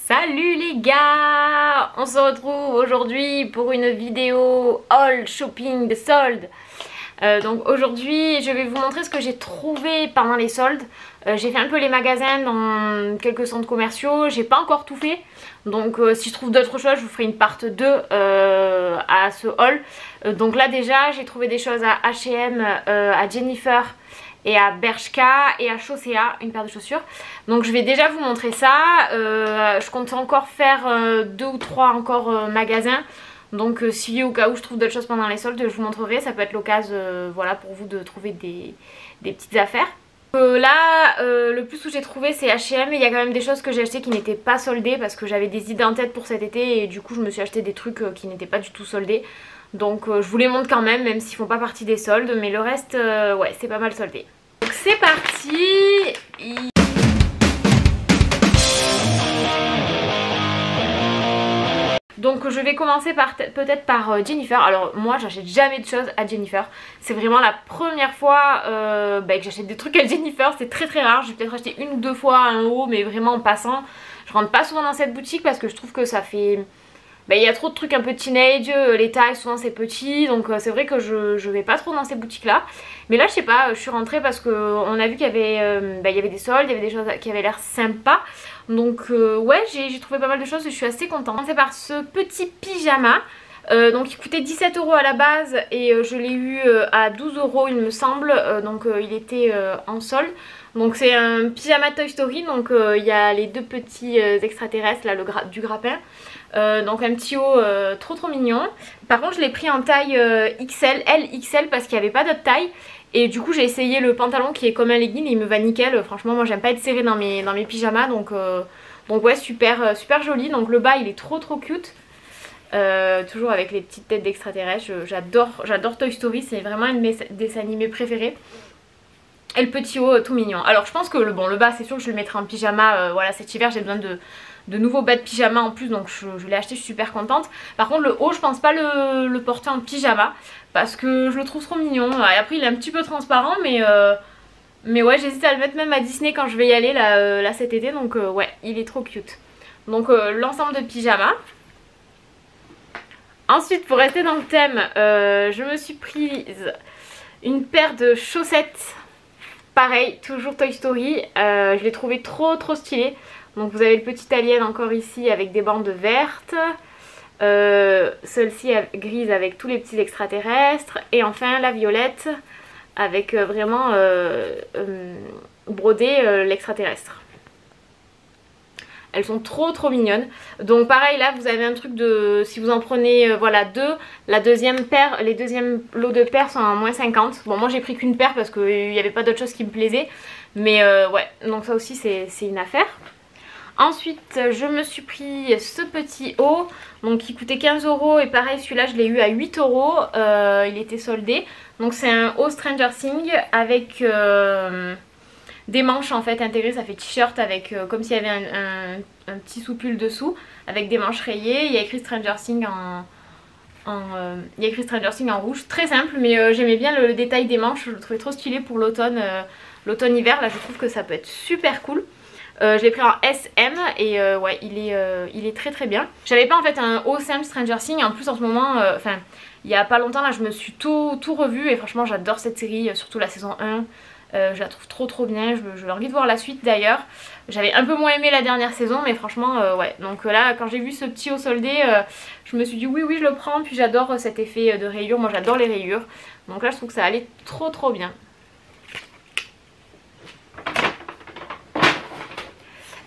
Salut les gars! On se retrouve aujourd'hui pour une vidéo haul shopping de soldes. Donc aujourd'hui je vais vous montrer ce que j'ai trouvé pendant les soldes. J'ai fait un peu les magasins dans quelques centres commerciaux, j'ai pas encore tout fait. Donc si je trouve d'autres choses je vous ferai une part 2 à ce haul. Donc là déjà j'ai trouvé des choses à H&M, à Jennifer et à Bershka et à Chaussea, une paire de chaussures. Donc je vais déjà vous montrer ça. Je compte encore faire 2 ou 3 encore magasins. Donc si au cas où je trouve d'autres choses pendant les soldes, je vous montrerai. Ça peut être l'occasion voilà, pour vous de trouver des petites affaires. Là le plus où j'ai trouvé c'est H&M. Il y a quand même des choses que j'ai achetées qui n'étaient pas soldées parce que j'avais des idées en tête pour cet été et du coup je me suis acheté des trucs qui n'étaient pas du tout soldés. Donc je vous les montre quand même s'ils font pas partie des soldes, mais le reste ouais c'est pas mal soldé. Donc c'est parti. Donc je vais commencer peut-être par Jennifer. Alors moi j'achète jamais de choses à Jennifer. C'est vraiment la première fois que j'achète des trucs à Jennifer. C'est très rare. J'ai peut-être acheté une ou deux fois un haut, mais vraiment en passant. Je rentre pas souvent dans cette boutique parce que je trouve que ça fait... il y a trop de trucs un peu teenage, les tailles souvent c'est petit, donc c'est vrai que je vais pas trop dans ces boutiques là. Mais là je sais pas, je suis rentrée parce qu'on a vu qu'il y avait des soldes, il y avait des choses qui avaient l'air sympas. Donc ouais j'ai trouvé pas mal de choses et je suis assez contente. On commence par ce petit pyjama. Donc il coûtait 17 € à la base et je l'ai eu à 12 € il me semble, donc il était en solde. Donc c'est un pyjama Toy Story, donc il y a les deux petits extraterrestres là, du grappin. Donc un petit haut trop mignon. Par contre je l'ai pris en taille XL, LXL parce qu'il n'y avait pas d'autre taille. Et du coup j'ai essayé le pantalon qui est comme un legging et il me va nickel. Franchement moi j'aime pas être serrée dans mes pyjamas, donc ouais super joli. Donc le bas il est trop cute. Toujours avec les petites têtes d'extraterrestres. J'adore Toy Story, c'est vraiment un de mes dessins animés préférés. Et le petit haut tout mignon. Alors je pense que le bas c'est sûr que je le mettrai en pyjama. Voilà, cet hiver j'ai besoin de nouveaux bas de pyjama en plus, donc je l'ai acheté, je suis super contente. Par contre le haut je pense pas le porter en pyjama parce que je le trouve trop mignon. Et après il est un petit peu transparent, mais ouais j'hésite à le mettre même à Disney quand je vais y aller là cet été. Donc ouais il est trop cute. Donc l'ensemble de pyjama. Ensuite pour rester dans le thème, je me suis prise une paire de chaussettes. Pareil, toujours Toy Story, je l'ai trouvé trop stylé. Donc vous avez le petit alien encore ici avec des bandes vertes. Celle-ci grise avec tous les petits extraterrestres. Et enfin la violette avec vraiment brodé l'extraterrestre. Elles sont trop mignonnes. Donc pareil là vous avez un truc de... Si vous en prenez voilà deux, la deuxième paire, les deuxièmes lots de paires sont à moins 50. Bon moi j'ai pris qu'une paire parce qu'il n'y avait pas d'autre chose qui me plaisait. Mais ouais, donc ça aussi c'est une affaire. Ensuite je me suis pris ce petit haut donc qui coûtait 15 € et pareil celui-là je l'ai eu à 8 €. Il était soldé. Donc c'est un haut Stranger Things avec... des manches en fait intégrées, ça fait t-shirt avec comme s'il y avait un petit soupule dessous avec des manches rayées. Il y a écrit Stranger Things il y a écrit Stranger Things en rouge, très simple, mais j'aimais bien le détail des manches, je le trouvais trop stylé pour l'automne-hiver. Là je trouve que ça peut être super cool. Je l'ai pris en SM et ouais il est très bien. J'avais pas en fait un haut simple Stranger Things, en plus en ce moment, enfin il y a pas longtemps là je me suis tout revu et franchement j'adore cette série, surtout la saison 1. Je la trouve trop bien, j'ai envie de voir la suite d'ailleurs. J'avais un peu moins aimé la dernière saison mais franchement ouais. Donc là quand j'ai vu ce petit haut soldé je me suis dit oui je le prends. Puis j'adore cet effet de rayures, moi j'adore les rayures. Donc là je trouve que ça allait trop bien.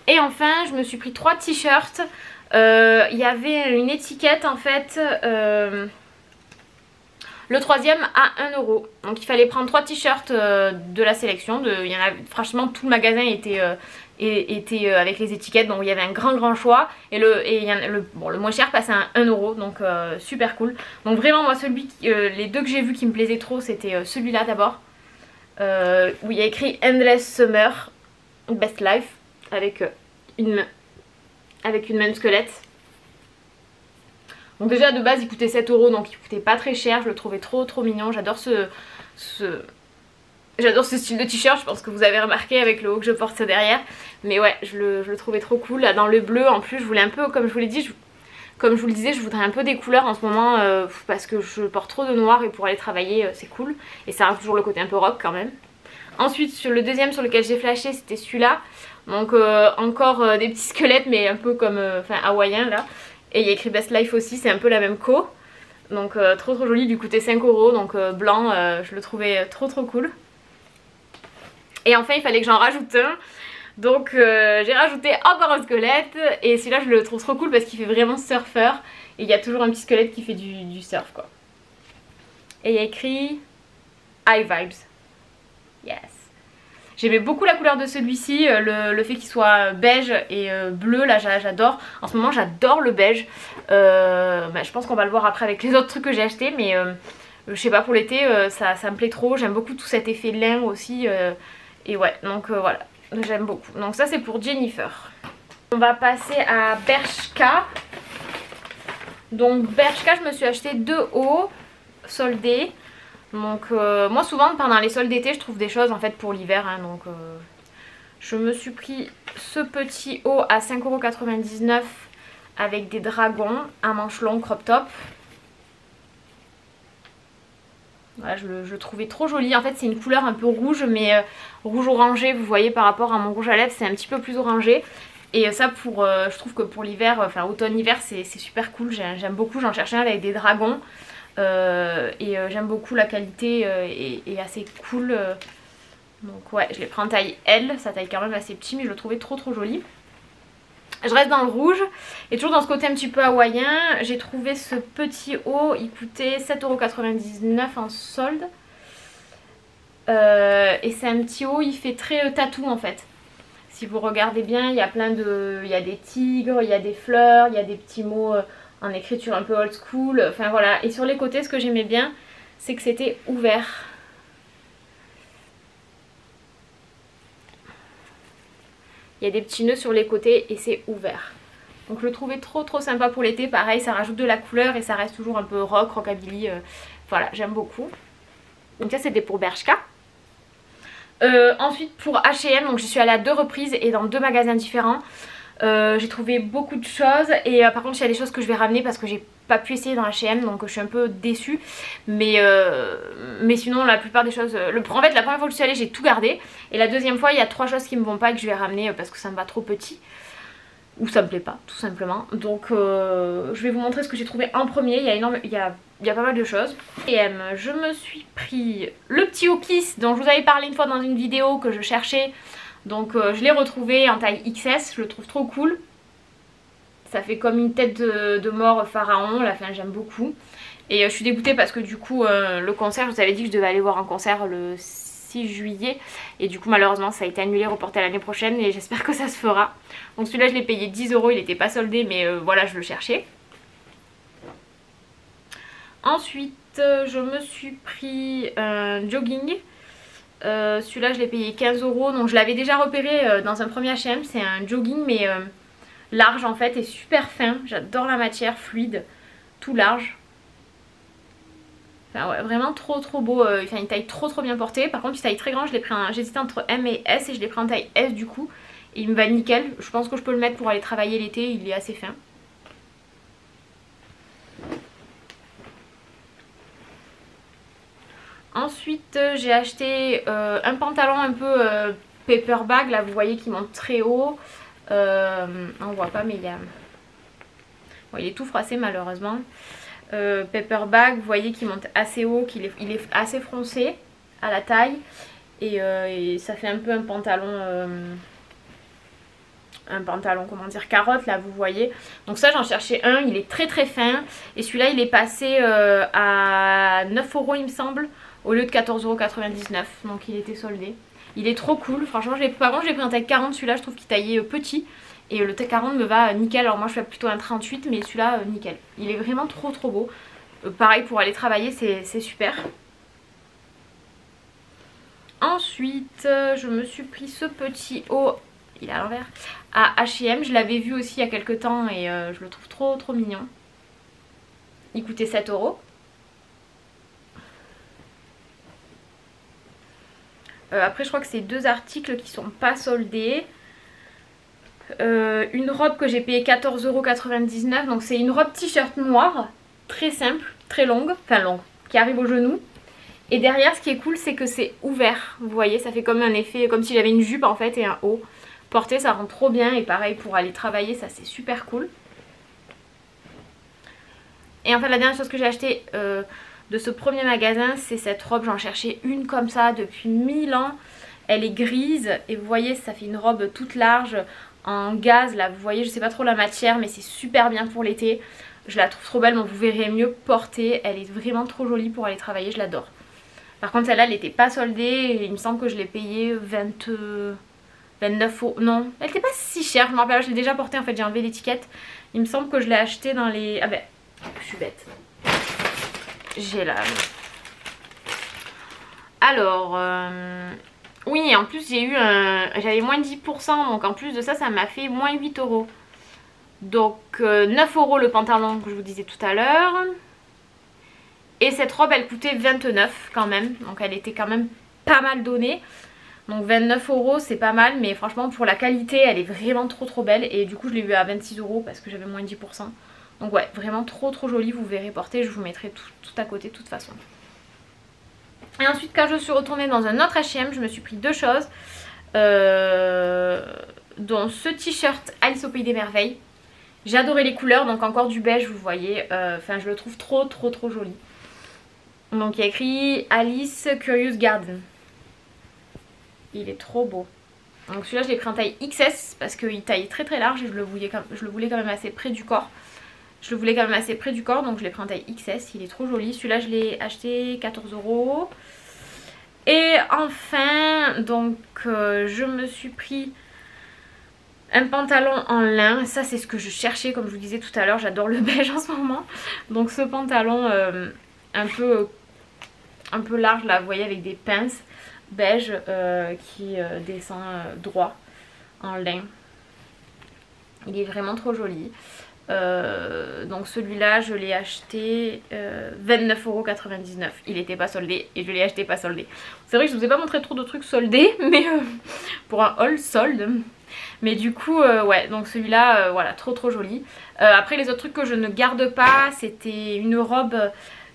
Et enfin je me suis pris 3 t-shirts. Il y avait une étiquette en fait... Le troisième à 1 €. Donc il fallait prendre 3 t-shirts de la sélection. Il y en a, franchement tout le magasin était avec les étiquettes. Donc il y avait un grand choix. Et le moins cher passait à 1 €. Donc super cool. Donc vraiment moi les deux que j'ai vus qui me plaisaient trop c'était celui-là d'abord. Où il y a écrit Endless Summer Best Life. Avec une même squelette. Donc déjà de base il coûtait 7 € donc il coûtait pas très cher, je le trouvais trop mignon, j'adore ce J'adore ce style de t-shirt, je pense que vous avez remarqué avec le haut que je porte derrière. Mais ouais, je le trouvais trop cool. Là dans le bleu en plus, je voulais un peu, comme je vous l'ai dit, comme je vous le disais, je voudrais un peu des couleurs en ce moment parce que je porte trop de noir et pour aller travailler c'est cool. Et ça a toujours le côté un peu rock quand même. Ensuite sur le deuxième sur lequel j'ai flashé c'était celui-là. Donc encore des petits squelettes mais un peu comme hawaïen là. Et il y a écrit Best Life aussi, c'est un peu la même co. Donc trop joli, il lui coûtait 5 €. Donc blanc, je le trouvais trop cool. Et enfin il fallait que j'en rajoute un. Donc j'ai rajouté encore un squelette et celui-là je le trouve trop cool parce qu'il fait vraiment surfeur et il y a toujours un petit squelette qui fait du surf quoi. Et il y a écrit High Vibes. Yes. J'aimais beaucoup la couleur de celui-ci, le fait qu'il soit beige et bleu, là j'adore. En ce moment j'adore le beige. Je pense qu'on va le voir après avec les autres trucs que j'ai achetés mais je sais pas pour l'été ça me plaît trop. J'aime beaucoup tout cet effet lin aussi et ouais donc voilà. J'aime beaucoup. Donc ça c'est pour Jennifer. On va passer à Bershka. Donc Bershka je me suis acheté 2 hauts soldés. Donc moi souvent pendant les soldes d'été je trouve des choses en fait pour l'hiver. Hein, donc je me suis pris ce petit haut à 5,99 € avec des dragons à manches longues crop top. Voilà, je le trouvais trop joli. En fait c'est une couleur un peu rouge mais rouge orangé. Vous voyez par rapport à mon rouge à lèvres c'est un petit peu plus orangé. Et ça je trouve que pour l'hiver, enfin automne-hiver c'est super cool. J'aime beaucoup, j'en cherchais un avec des dragons. J'aime beaucoup la qualité est assez cool. Donc ouais je l'ai pris en taille L. Sa taille quand même assez petit mais je le trouvais trop joli. Je reste dans le rouge et toujours dans ce côté un petit peu hawaïen. J'ai trouvé ce petit haut, il coûtait 7,99 € en solde. Et c'est un petit haut, il fait très tatou en fait. Si vous regardez bien, il y a il y a des tigres, il y a des fleurs, il y a des petits mots en écriture un peu old school. Enfin voilà, et sur les côtés ce que j'aimais bien c'est que c'était ouvert. Il y a des petits nœuds sur les côtés et c'est ouvert. Donc je le trouvais trop sympa pour l'été. Pareil ça rajoute de la couleur et ça reste toujours un peu rock, rockabilly. Voilà j'aime beaucoup. Donc ça c'était pour Bershka. Ensuite pour H&M, donc j'y suis allée à 2 reprises et dans 2 magasins différents. J'ai trouvé beaucoup de choses et par contre il y a des choses que je vais ramener parce que j'ai pas pu essayer dans H&M donc je suis un peu déçue. Mais sinon la plupart des choses, en fait la première fois que je suis allée j'ai tout gardé. Et la deuxième fois il y a 3 choses qui me vont pas et que je vais ramener parce que ça me va trop petit. Ou ça me plaît pas tout simplement. Donc je vais vous montrer ce que j'ai trouvé en premier. Il y a pas mal de choses. Et je me suis pris le petit haut Kiss dont je vous avais parlé une fois dans une vidéo que je cherchais. Donc je l'ai retrouvé en taille XS, je le trouve trop cool. Ça fait comme une tête de mort pharaon, la fin j'aime beaucoup. Et je suis dégoûtée parce que du coup le concert, je vous avais dit que je devais aller voir un concert le 6 juillet. Et du coup malheureusement ça a été annulé, reporté à l'année prochaine et j'espère que ça se fera. Donc celui-là je l'ai payé 10 €, il n'était pas soldé mais voilà je le cherchais. Ensuite je me suis pris un jogging. Celui-là je l'ai payé 15 €, donc je l'avais déjà repéré dans un premier H&M. C'est un jogging mais large en fait et super fin. J'adore la matière, fluide, tout large. Enfin ouais, vraiment trop beau, enfin une taille trop bien portée. Par contre une taille très grande, j'hésitais entre M et S et je l'ai pris en taille S du coup. Et il me va nickel, je pense que je peux le mettre pour aller travailler l'été, il est assez fin. Ensuite j'ai acheté un pantalon un peu paper bag, là vous voyez qui monte très haut. On voit pas mais bon, il est tout froissé malheureusement. Paper bag, vous voyez qu'il monte assez haut, il est assez froncé à la taille. Et ça fait un peu un pantalon comment dire carotte là vous voyez. Donc ça j'en cherchais un, il est très fin. Et celui-là il est passé à 9 € il me semble, au lieu de 14,99 €, donc il était soldé. Il est trop cool, franchement par contre je l'ai pris en taille 40, celui-là je trouve qu'il taillait petit. Et le taille 40 me va nickel, alors moi je fais plutôt un 38 mais celui-là nickel. Il est vraiment trop beau. Pareil pour aller travailler c'est super. Ensuite je me suis pris ce petit haut, il est à l'envers, à H&M. Je l'avais vu aussi il y a quelques temps et je le trouve trop mignon. Il coûtait 7 €. Après je crois que c'est 2 articles qui sont pas soldés. Une robe que j'ai payé 14,99 €, donc c'est une robe t-shirt noire, très simple, très longue, enfin longue, qui arrive au genou. Et derrière ce qui est cool c'est que c'est ouvert, vous voyez, ça fait comme un effet, comme si j'avais une jupe en fait et un haut. Porter ça rend trop bien et pareil pour aller travailler, ça c'est super cool. Et en fait la dernière chose que j'ai acheté de ce premier magasin, c'est cette robe, j'en cherchais une comme ça depuis 1000 ans. Elle est grise et vous voyez ça fait une robe toute large en gaz là, vous voyez, je sais pas trop la matière mais c'est super bien pour l'été. Je la trouve trop belle, donc vous verrez mieux porter, elle est vraiment trop jolie pour aller travailler, je l'adore. Par contre celle-là elle n'était pas soldée et il me semble que je l'ai payée 29 €, non, elle n'était pas si chère, je me rappelle, je l'ai déjà portée en fait, j'ai enlevé l'étiquette. Il me semble que je l'ai achetée dans les... Ah ben, je suis bête. J'ai la... Alors... Oui, en plus j'ai eu un... J'avais moins 10%, donc en plus de ça, ça m'a fait moins 8 €. Donc 9 € le pantalon que je vous disais tout à l'heure. Et cette robe, elle coûtait 29 quand même. Donc elle était quand même pas mal donnée. Donc 29 € c'est pas mal, mais franchement pour la qualité, elle est vraiment trop belle. Et du coup je l'ai eu à 26 € parce que j'avais moins 10%. Donc ouais, vraiment trop jolie, vous verrez porter, je vous mettrai tout à côté de toute façon. Et ensuite quand je suis retournée dans un autre H&M, je me suis pris 2 choses. Dont ce t-shirt Alice au Pays des Merveilles. J'ai adoré les couleurs, donc encore du beige, vous voyez. Enfin je le trouve trop joli. Donc il y a écrit Alice Curious Garden. Il est trop beau. Donc celui-là je l'ai pris en taille XS parce qu'il taille très large et je le voulais quand même assez près du corps. Donc je l'ai pris en taille XS, il est trop joli. Celui-là je l'ai acheté 14 €. Et enfin, donc je me suis pris un pantalon en lin. Ça c'est ce que je cherchais, comme je vous disais tout à l'heure, j'adore le beige en ce moment. Donc ce pantalon un peu large là, vous voyez, avec des pinces beige qui descend droit en lin. Il est vraiment trop joli. Donc celui-là je l'ai acheté 29,99 €. Il était pas soldé et je l'ai acheté pas soldé. C'est vrai que je vous ai pas montré trop de trucs soldés, mais pour un haul solde. Mais du coup ouais, donc celui-là voilà, trop joli. Après les autres trucs que je ne garde pas, c'était une robe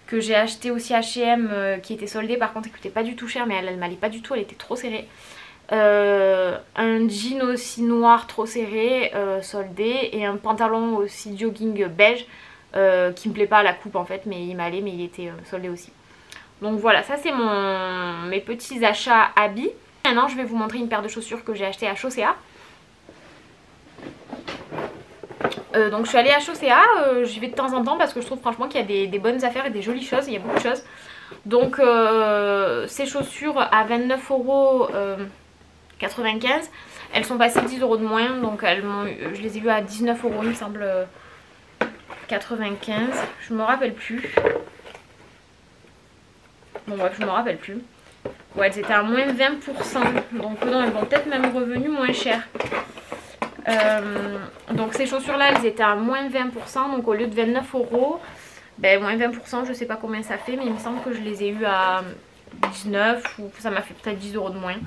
que j'ai acheté aussi H&M qui était soldée. Par contre elle coûtait pas du tout cher, mais elle m'allait pas du tout, elle était trop serrée. Un jean aussi noir trop serré, soldé, et un pantalon aussi jogging beige qui me plaît pas à la coupe en fait, mais il m'allait, mais il était soldé aussi. Donc voilà, ça c'est mes petits achats habits. Maintenant je vais vous montrer une paire de chaussures que j'ai acheté à Chaussea. Donc je suis allée à Chaussea, j'y vais de temps en temps parce que je trouve franchement qu'il y a des bonnes affaires et des jolies choses, il y a beaucoup de choses. Donc ces chaussures à 29,95 €, elles sont passées 10 € de moins, donc je les ai vues à 19 € il me semble, 95, je me rappelle plus. Bon bref, je me rappelle plus. Ouais, elles étaient à moins 20%, donc non, elles vont peut-être même revenues moins cher. Donc ces chaussures là elles étaient à moins 20%, donc au lieu de 29 €, ben moins 20%, je sais pas combien ça fait, mais il me semble que je les ai eu à 19, ou ça m'a fait peut-être 10 € de moins.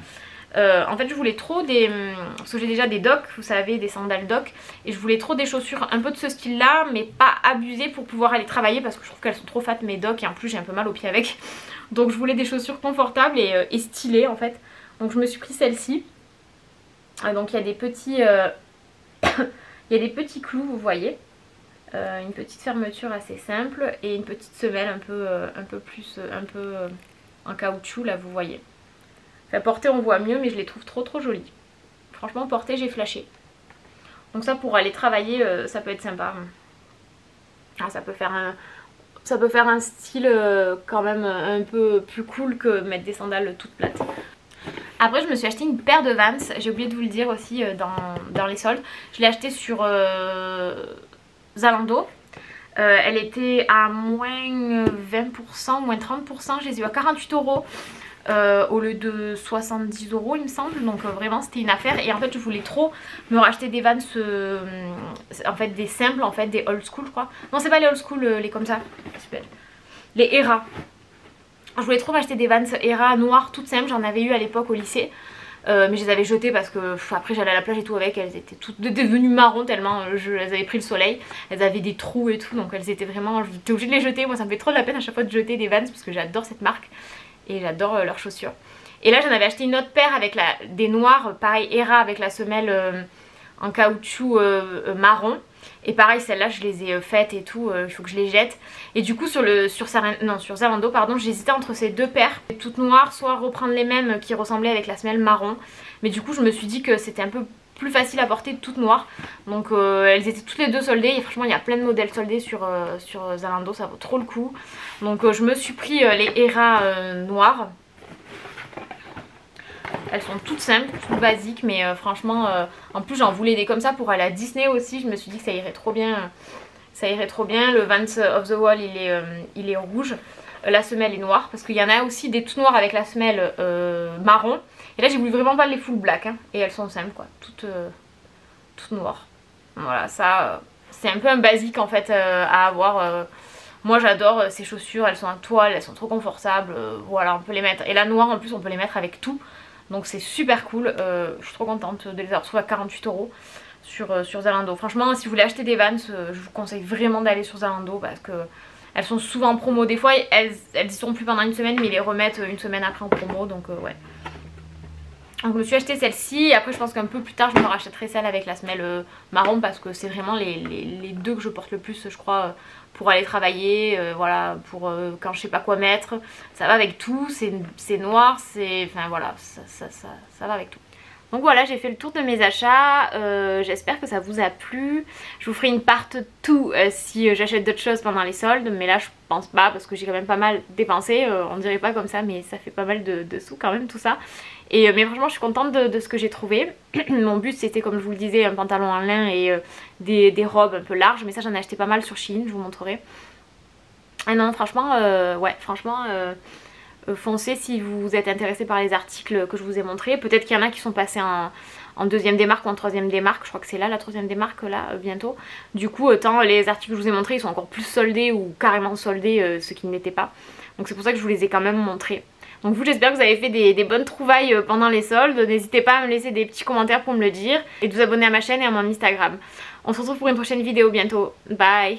En fait je voulais trop parce que j'ai déjà des docks, vous savez, des sandales docks, et je voulais trop des chaussures un peu de ce style là, mais pas abusées pour pouvoir aller travailler parce que je trouve qu'elles sont trop fat mes docks, et en plus j'ai un peu mal aux pieds avec. Donc je voulais des chaussures confortables et stylées en fait. Donc je me suis pris celle-ci. Donc il y a des petits il y a des petits clous, vous voyez, une petite fermeture assez simple et une petite semelle un peu en caoutchouc là, vous voyez. Enfin portée on voit mieux, mais je les trouve trop jolies. Franchement portée j'ai flashé. Donc ça pour aller travailler ça peut être sympa. Ah, ça peut faire un style quand même un peu plus cool que mettre des sandales toutes plates. Après je me suis acheté une paire de Vans, j'ai oublié de vous le dire aussi dans les soldes. Je l'ai acheté sur Zalando. Elle était à moins 20%, moins 30%, je les ai eu à 48 € au lieu de 70 € il me semble. Donc vraiment c'était une affaire, et en fait je voulais trop me racheter des Vans en fait des simples, en fait des old school je crois. Non c'est pas les old school, les comme ça, les Era. Je voulais trop m'acheter des Vans Era noires toutes simples, j'en avais eu à l'époque au lycée. Mais je les avais jetées parce que après j'allais à la plage et tout avec, elles étaient toutes devenues marron tellement elles avaient pris le soleil. Elles avaient des trous et tout, donc elles étaient vraiment, j'étais obligée de les jeter. Moi ça me fait trop de la peine à chaque fois de jeter des Vans parce que j'adore cette marque et j'adore leurs chaussures. Et là j'en avais acheté une autre paire avec des noirs, pareil Era avec la semelle en caoutchouc marron. Et pareil celles-là je les ai faites et tout, il faut que je les jette. Et du coup sur Zalando pardon, j'hésitais entre ces deux paires, toutes noires, soit reprendre les mêmes qui ressemblaient avec la semelle marron. Mais du coup je me suis dit que c'était un peu plus facile à porter toutes noires. Donc elles étaient toutes les deux soldées et franchement il y a plein de modèles soldés sur Zalando, ça vaut trop le coup. Donc je me suis pris les Era noires. Elles sont toutes simples, toutes basiques, mais franchement, en plus j'en voulais des comme ça pour aller à Disney aussi. Je me suis dit que ça irait trop bien. Ça irait trop bien. Le Vans of the Wall il est rouge. La semelle est noire parce qu'il y en a aussi des tout noirs avec la semelle marron. Et là j'ai voulu vraiment pas les full black hein. Et elles sont simples quoi, toutes noires. Voilà, ça c'est un peu un basique en fait à avoir. Moi j'adore ces chaussures, elles sont en toile, elles sont trop confortables. Voilà, on peut les mettre. Et la noire en plus on peut les mettre avec tout. Donc c'est super cool, je suis trop contente de les avoir retrouvées à 48 € sur Zalando. Franchement si vous voulez acheter des Vans, je vous conseille vraiment d'aller sur Zalando parce que elles sont souvent en promo. Des fois elles y sont plus pendant une semaine mais ils les remettent une semaine après en promo, donc ouais. Donc je me suis acheté celle-ci et après je pense qu'un peu plus tard je me rachèterai celle avec la semelle marron parce que c'est vraiment les deux que je porte le plus je crois pour aller travailler, voilà, pour quand je sais pas quoi mettre, ça va avec tout, c'est noir, enfin voilà, ça va avec tout. Donc voilà, j'ai fait le tour de mes achats, j'espère que ça vous a plu. Je vous ferai une part 2 si j'achète d'autres choses pendant les soldes, mais là je pense pas parce que j'ai quand même pas mal dépensé, on dirait pas comme ça mais ça fait pas mal de sous quand même tout ça. Mais franchement je suis contente de ce que j'ai trouvé. Mon but c'était comme je vous le disais un pantalon en lin et des robes un peu larges, mais ça j'en ai acheté pas mal sur Shein, je vous montrerai. Ah non franchement ouais franchement foncez si vous êtes intéressé par les articles que je vous ai montrés. Peut-être qu'il y en a qui sont passés en deuxième démarque ou en troisième démarque, je crois que c'est là la troisième démarque là bientôt. Du coup autant les articles que je vous ai montrés ils sont encore plus soldés ou carrément soldés ce qui n'était pas. Donc c'est pour ça que je vous les ai quand même montrés. Donc vous j'espère que vous avez fait des bonnes trouvailles pendant les soldes. N'hésitez pas à me laisser des petits commentaires pour me le dire et de vous abonner à ma chaîne et à mon Instagram. On se retrouve pour une prochaine vidéo bientôt. Bye.